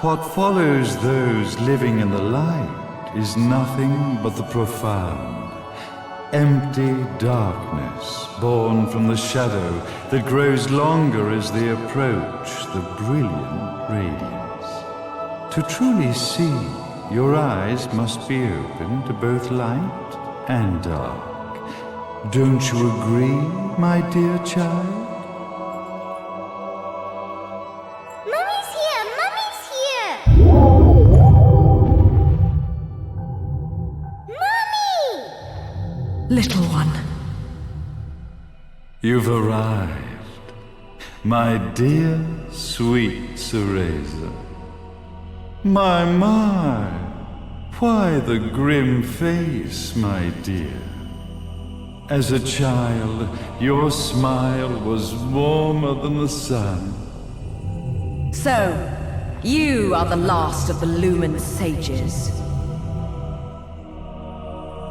What follows those living in the light is nothing but the profound, empty darkness born from the shadow that grows longer as they approach the brilliant radiance. To truly see, your eyes must be open to both light and dark. Don't you agree, my dear child? Mummy's here! Mummy's here! Mummy! Little one. You've arrived, my dear, sweet Cereza. My, why the grim face, my dear? As a child, your smile was warmer than the sun. So, you are the last of the Lumen sages.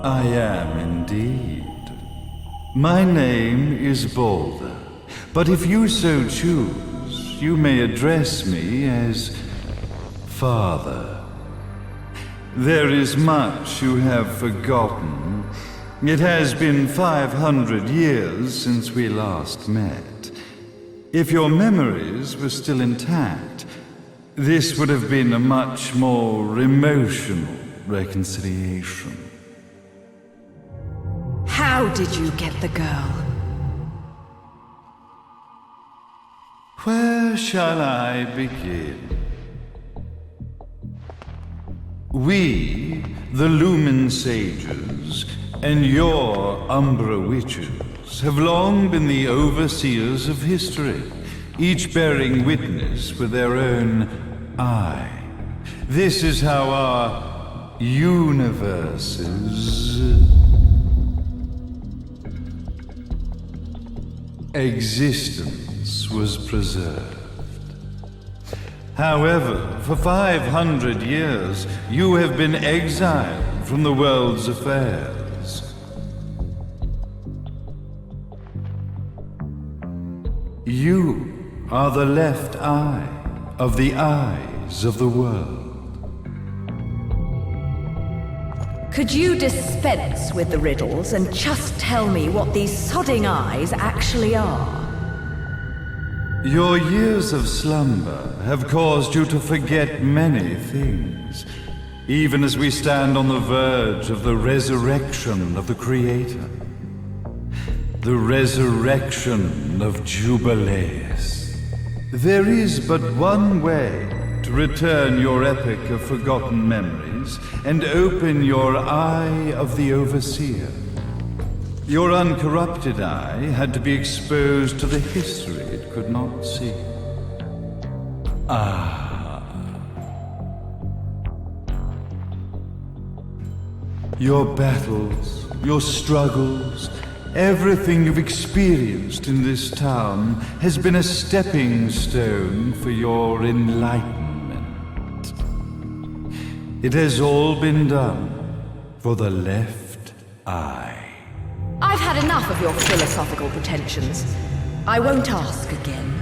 I am indeed. My name is Balder, but if you so choose, you may address me as Father. There is much you have forgotten. It has been 500 years since we last met. If your memories were still intact, this would have been a much more emotional reconciliation. How did you get the girl? Where shall I begin? We, the Lumen Sages, and your Umbra Witches, have long been the overseers of history, each bearing witness with their own eye. This is how our universe's existence was preserved. However, for 500 years, you have been exiled from the world's affairs. You are the left eye of the eyes of the world. Could you dispense with the riddles and just tell me what these sodding eyes actually are? Your years of slumber have caused you to forget many things, even as we stand on the verge of the resurrection of the Creator. The resurrection of Jubileus. There is but one way to return your epic of forgotten memories and open your eye of the Overseer. Your uncorrupted eye had to be exposed to the history it could not see. Your battles, your struggles, everything you've experienced in this town has been a stepping stone for your enlightenment. It has all been done for the left eye. I've had enough of your philosophical pretensions. I won't ask again.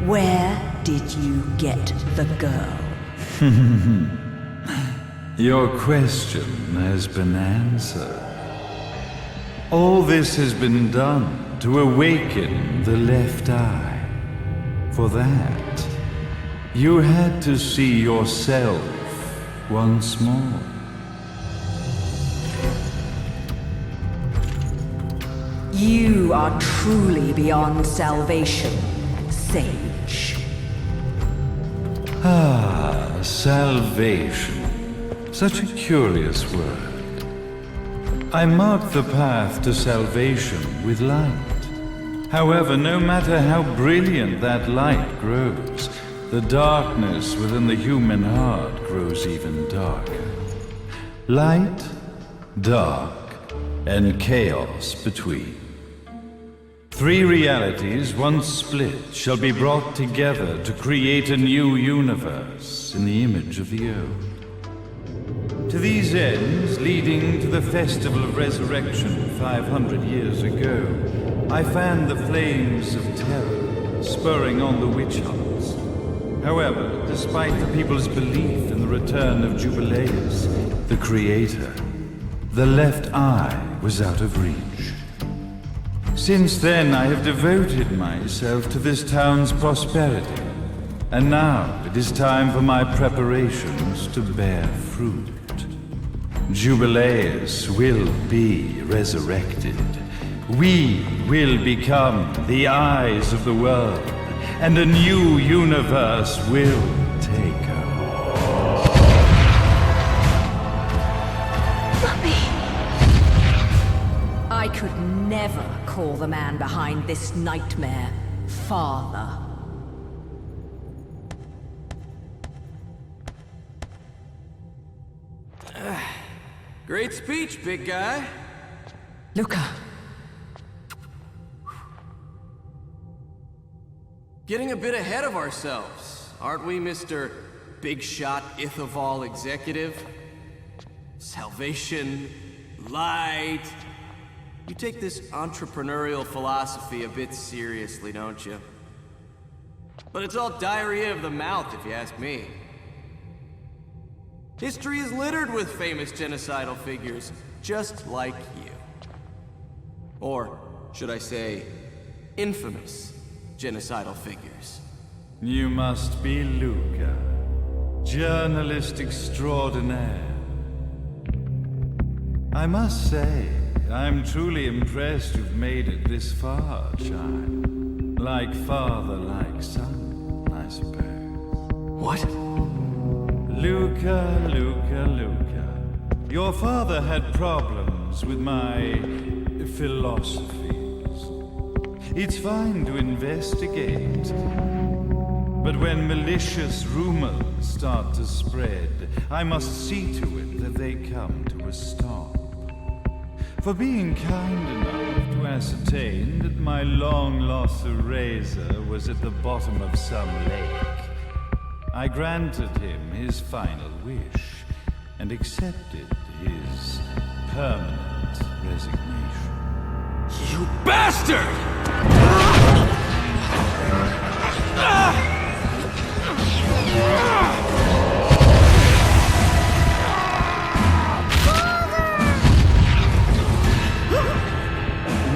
Where did you get the girl? Your question has been answered. All this has been done to awaken the left eye. For that, you had to see yourself once more. You are truly beyond salvation, sage. Salvation. Such a curious word. I mark the path to salvation with light. However, no matter how brilliant that light grows, the darkness within the human heart grows even darker. Light, dark, and chaos between. Three realities, once split, shall be brought together to create a new universe in the image of the old. To these ends, leading to the Festival of Resurrection 500 years ago, I fanned the flames of terror, spurring on the witch hunts. However, despite the people's belief in the return of Jubileus, the creator, the left eye was out of reach. Since then, I have devoted myself to this town's prosperity, and now it is time for my preparations to bear fruit. Jubileus will be resurrected. We will become the eyes of the world, and a new universe will take over. Mummy! I could never call the man behind this nightmare father. Great speech, big guy. Luca. Getting a bit ahead of ourselves, aren't we, Mr. Big Shot Ithaval Executive? Salvation, light. You take this entrepreneurial philosophy a bit seriously, don't you? But it's all diarrhea of the mouth, if you ask me. History is littered with famous genocidal figures, just like you. Or, should I say, infamous genocidal figures. You must be Luca, journalist extraordinaire. I must say, I'm truly impressed you've made it this far, child. Like father, like son, I suppose. What? Luca, Luca, Luca. Your father had problems with my philosophies. It's fine to investigate, but when malicious rumors start to spread, I must see to it that they come to a stop. For being kind enough to ascertain that my long-lost eraser was at the bottom of some lake, I granted him his final wish and accepted his permanent resignation. You bastard!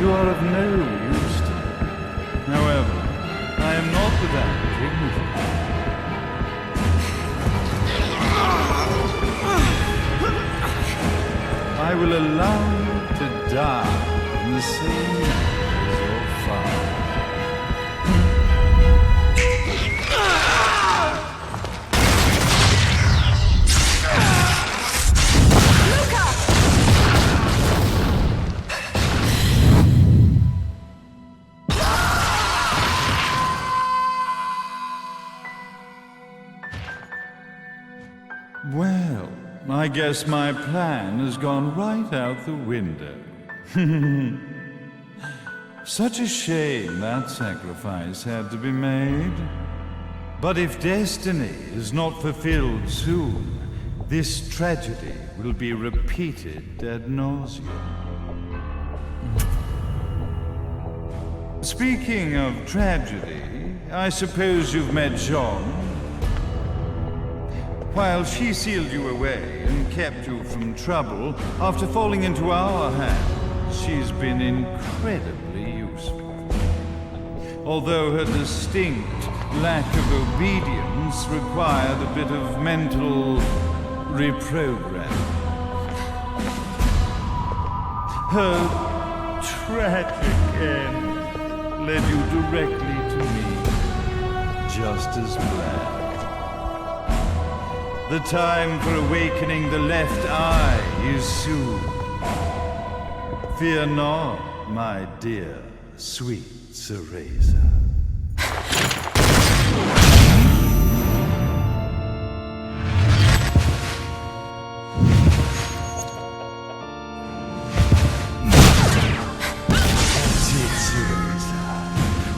You are of no use to me. However, I am not without dignity. I will allow you to die in the same way as your father. Well, I guess my plan has gone right out the window. Such a shame that sacrifice had to be made. But if destiny is not fulfilled soon, this tragedy will be repeated ad nauseum. Speaking of tragedy, I suppose you've met Jean. While she sealed you away and kept you from trouble, after falling into our hands, she's been incredibly useful. Although her distinct lack of obedience required a bit of mental reprogramming. Her tragic end led you directly to me, just as planned. The time for awakening the left eye is soon. Fear not, my dear, sweet Cereza.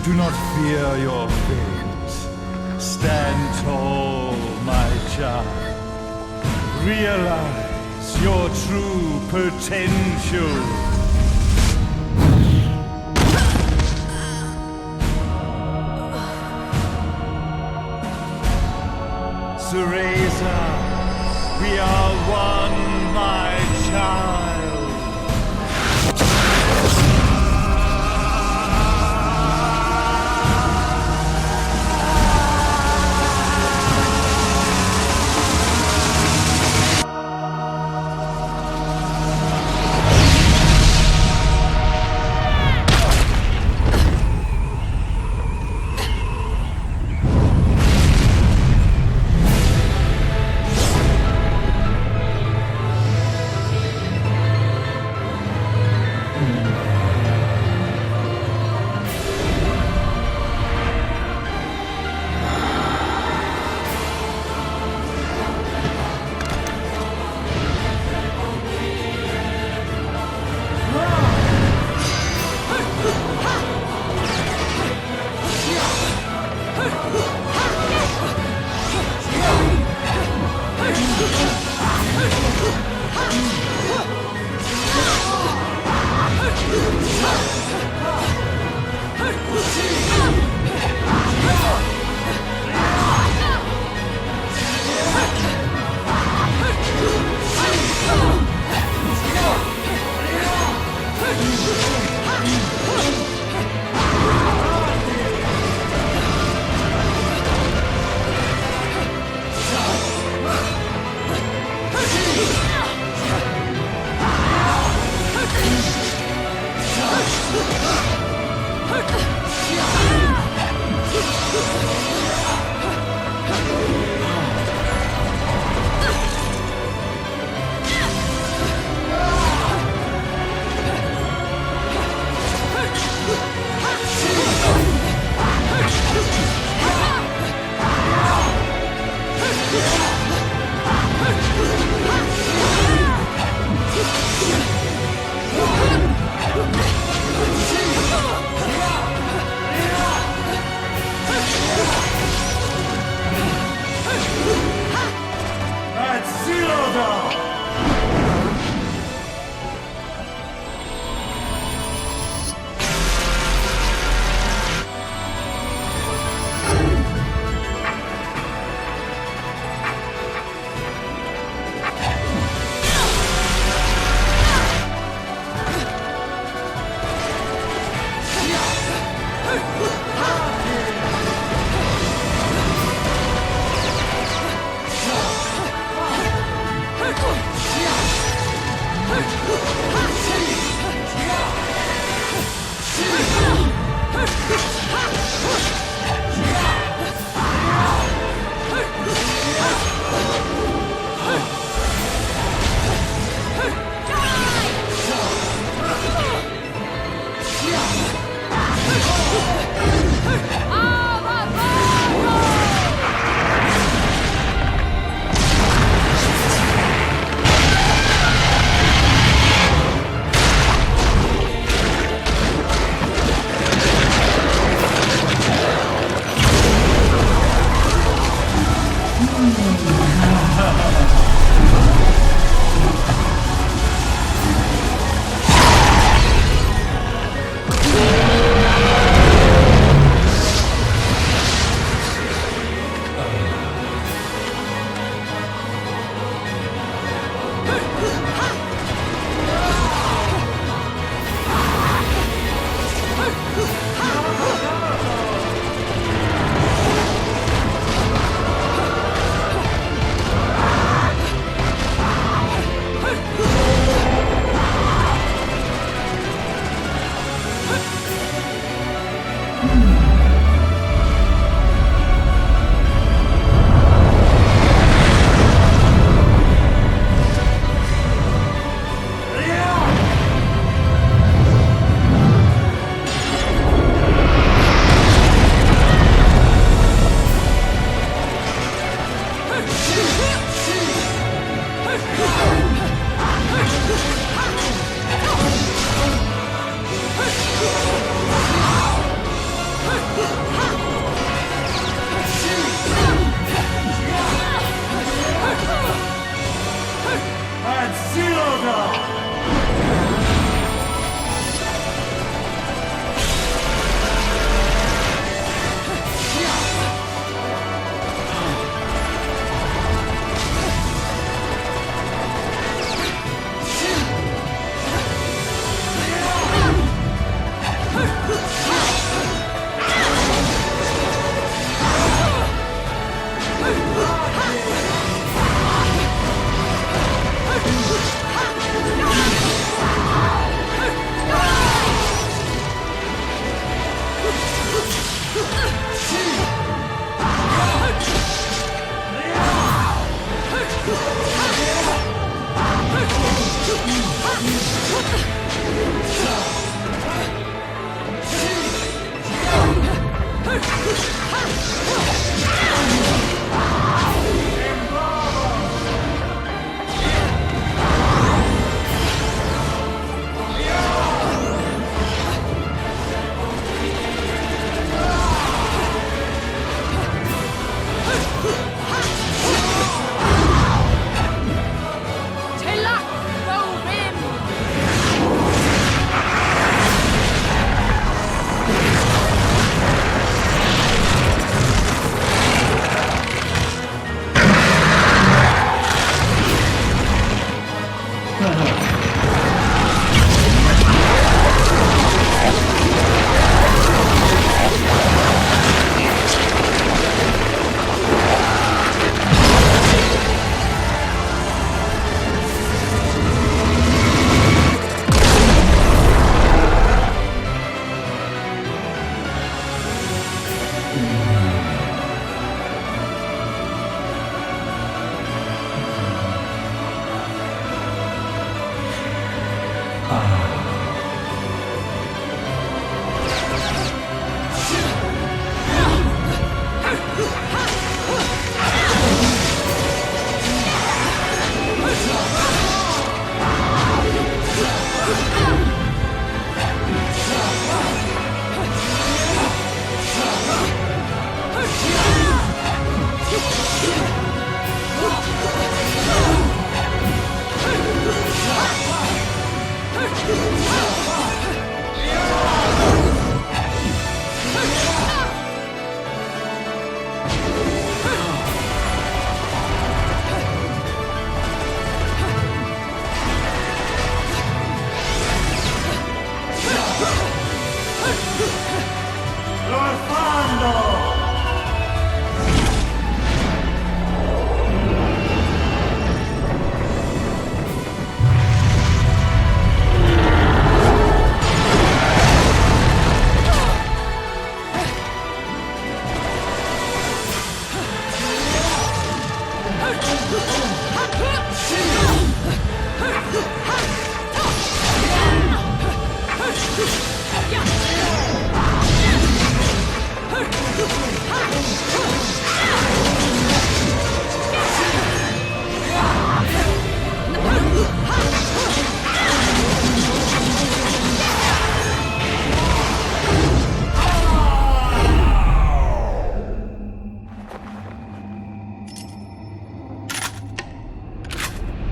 Do not fear your fate. Stand tall, my child. Realize your true potential. to raise us. We are one, my child.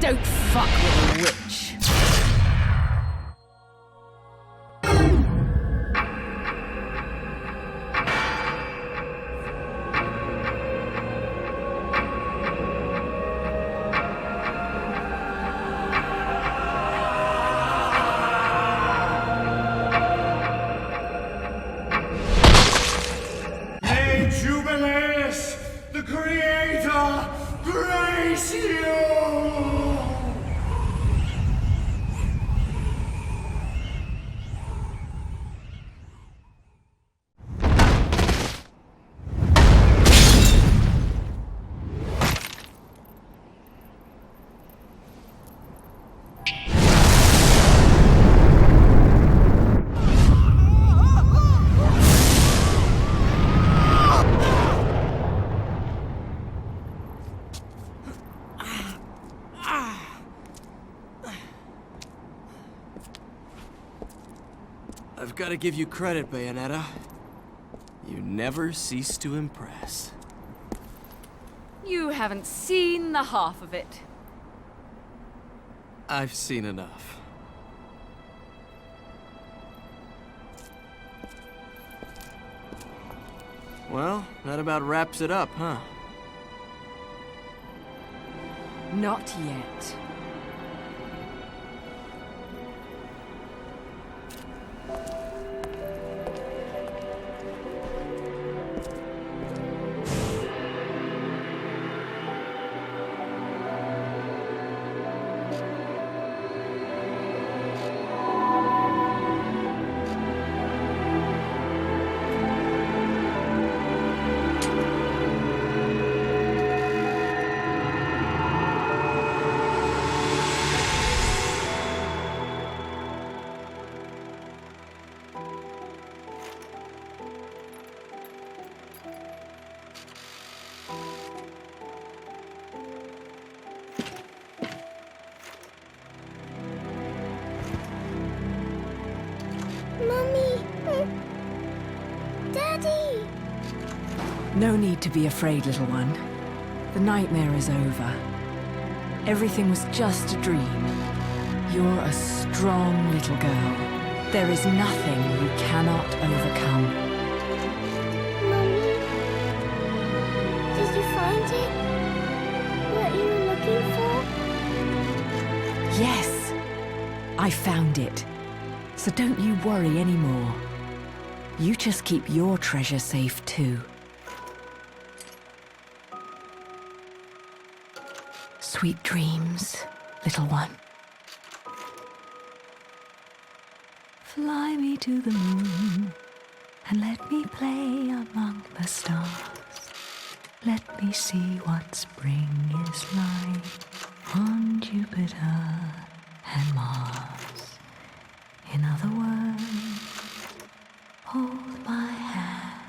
Don't fuck with a witch. May Jubileus, the Creator, grace you! I've got to give you credit, Bayonetta. You never cease to impress. You haven't seen the half of it. I've seen enough. Well, that about wraps it up, huh? Not yet. Mommy! Daddy! No need to be afraid, little one. The nightmare is over. Everything was just a dream. You're a strong little girl. There is nothing you cannot overcome. Mommy? Did you find it? What you were looking for? Yes, I found it. So don't you worry anymore. You just keep your treasure safe too. Sweet dreams, little one. Fly me to the moon and let me play among the the stars. Let me see what spring is like on Jupiter and Mars. In other words, hold my hand.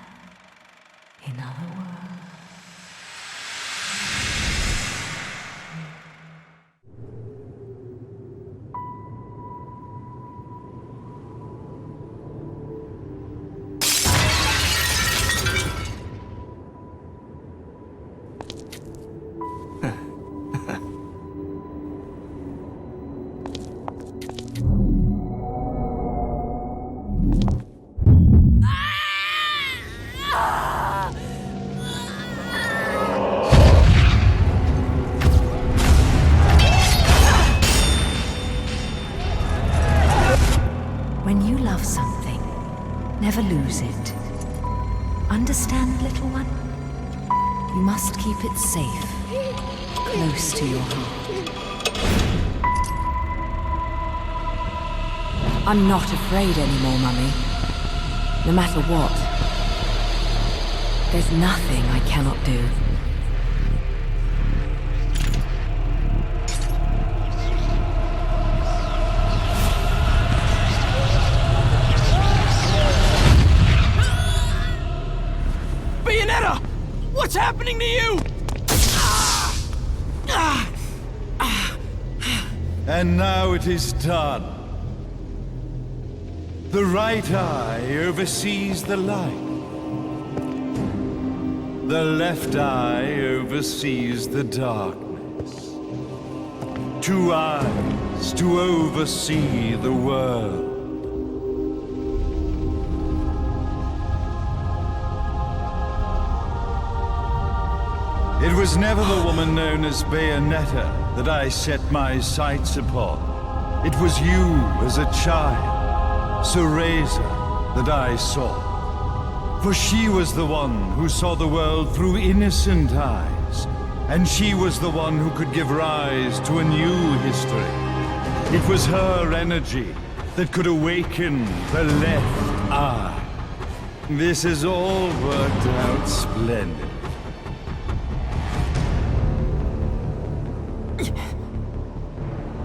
In other words. When you love something, never lose it. Understand, little one? You must keep it safe, close to your heart. I'm not afraid anymore, Mummy. No matter what. There's nothing I cannot do. Bayonetta! What's happening to you? And now it is done. The right eye oversees the light. The left eye oversees the darkness. 2 eyes to oversee the world. It was never the woman known as Bayonetta that I set my sights upon. It was you as a child, Cereza, that I saw. For she was the one who saw the world through innocent eyes, and she was the one who could give rise to a new history. It was her energy that could awaken the left eye. This has all worked out splendid.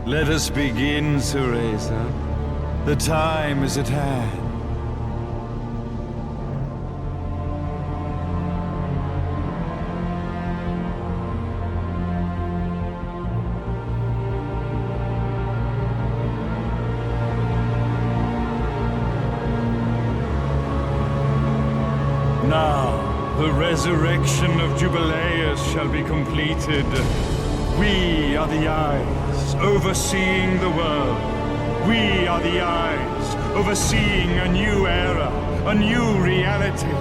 Let us begin, Cereza. The time is at hand. Now, the resurrection of Jubileus shall be completed. We are the eyes overseeing the world. We are the eyes overseeing a new era, a new reality,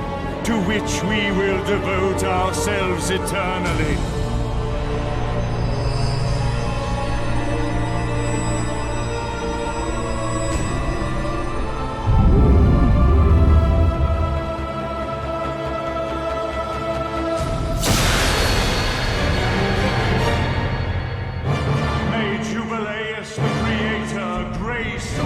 to which we will devote ourselves eternally. May Jubileus the Creator grace